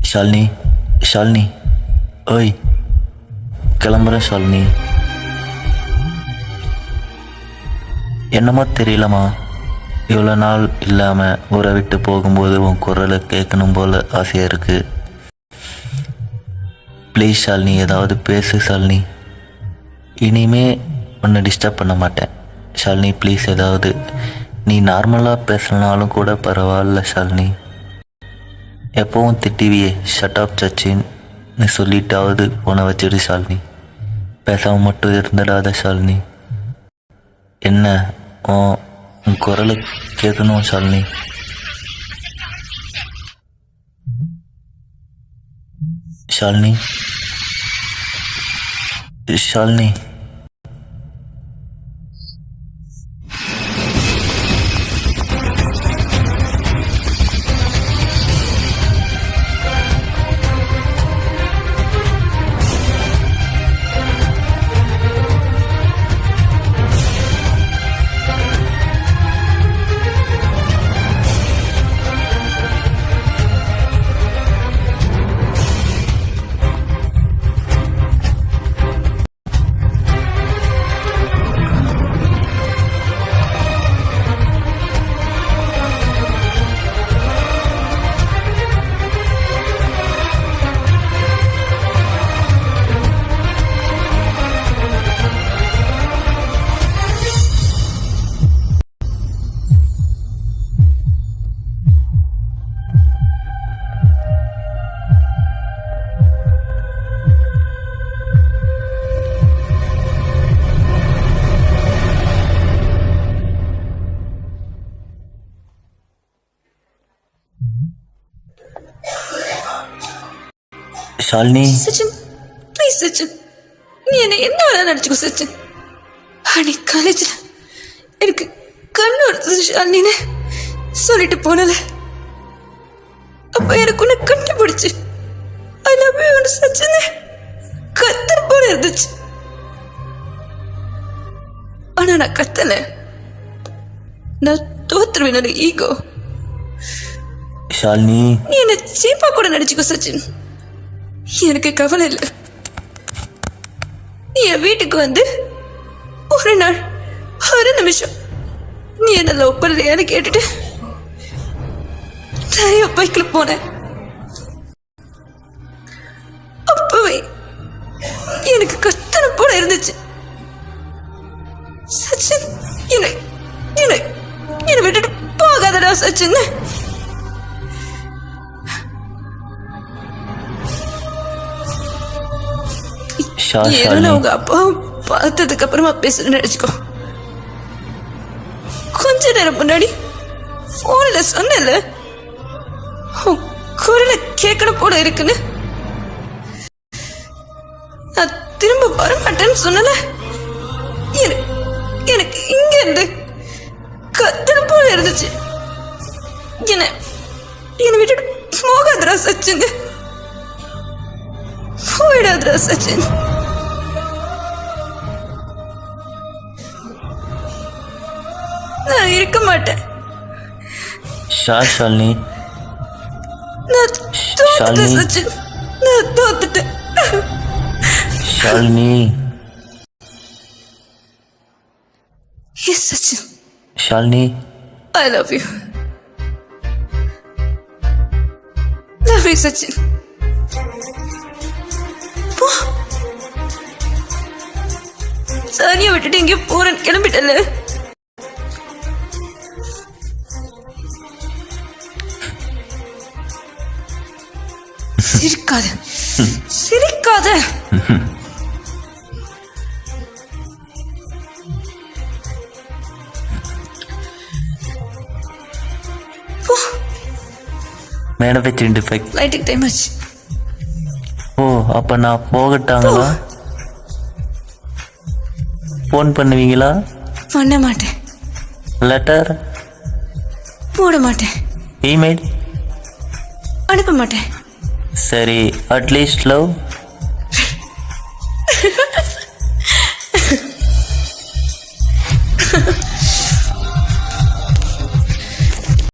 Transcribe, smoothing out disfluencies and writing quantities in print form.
ஷாலினி, ஷாலினி, ஓய், கிளம்புறேன் ஷாலினி. என்னமோ தெரியலம்மா, இவ்வளோ நாள் இல்லாமல் ஊரை விட்டு போகும்போது உன் குரலை கேட்கணும் போல ஆசையாக இருக்குது. ப்ளீஸ் ஷாலினி, ஏதாவது பேசு ஷாலினி. இனிமே உன்னை டிஸ்டர்ப் பண்ண மாட்டேன் ஷாலினி. ப்ளீஸ், ஏதாவது நீ நார்மலாக பேசலனாலும் கூட பரவாயில்ல ஷாலினி. எப்பவும் திட்டிவியே ஷட் ஆஃப் சச்சின்னு சொல்லிட்டாவது போன வச்சிடு ஷாலினி. பேசாமல் மட்டும் இருந்துடாத ஷாலினி. என்ன உன் குரலை கேட்கணும் ஷாலினி. ஷாலினி, ஷாலினி. ஷாலினி, சச்சின் ப்ளீஸ் சச்சின், நீ என்னை என்ன வேணா நினச்சிக்கோ சச்சின். அன்னைக்கு காலேஜில் எனக்கு கண்ணு வருது ஷாலினின்னு சொல்லிட்டு போனல, அப்போ எனக்கு உன்னை கண்டுபிடிச்சு ஐ லவ் யூ சச்சின் கத்தர் போல இருந்துச்சு. ஆனா நான் கத்தல, நான் தோத்துருவேன் ஈகோ. ஷாலினி, நீ என்ன சீப்பா கூட நினைச்சுக்கோ சச்சின், எனக்கு கவலை இல்லை. நீ என் வீட்டுக்கு வந்து ஒரு நாள் ஒரு நிமிஷம் நீ என்ன லவ் பண்ணலையான்னு கேட்டுட்டு நிறைய பைக்ல போனேன். அப்பவே எனக்கு கத்தனை போல இருந்துச்சு. சச்சின், என்னை விட்டுட்டு போகாதடா சச்சின். உங்க அப்பாவும் பார்த்ததுக்கு அப்புறமா பேசுறேன்னு நினைச்சுக்கோ. கொஞ்ச நேரம் முன்னாடி போன்ல சொன்னல குரலை கேட்கணும் போல இருக்குன்னு, நான் திரும்ப வர மாட்டேன்னு சொன்னல, எனக்கு இங்க இருந்து கத்தணும் போல இருந்துச்சு. என்னை விட்டுட்டு போகாதரா சச்சின், போயிடாதரா சச்சின். நான் இருக்க மாட்டேன். ஷாலினி, நான் தோத்துட்டேன் சச்சின், நான் தோத்துட்டேன். Shalini, yes Sachin. Shalini, I love you. Love you Sachin. சானியை விட்டுட்டு எங்கேயோ போறேன்னு கிளம்பிட்டல. சிரிக்காத சிரிக்காத. மேடம் வச்சுட்டு ஃபைக் லைட்டுக்கு டைம் ஆச்சு. ஓ, அப்போ நான் போகட்டாங்களா? ஃபோன் பண்ணுவீங்களா? பண்ண மாட்டேன். லெட்டர் போட மாட்டேன். இமெயில் அனுப்ப மாட்டேன். சரி, அட்லீஸ்ட் லவ்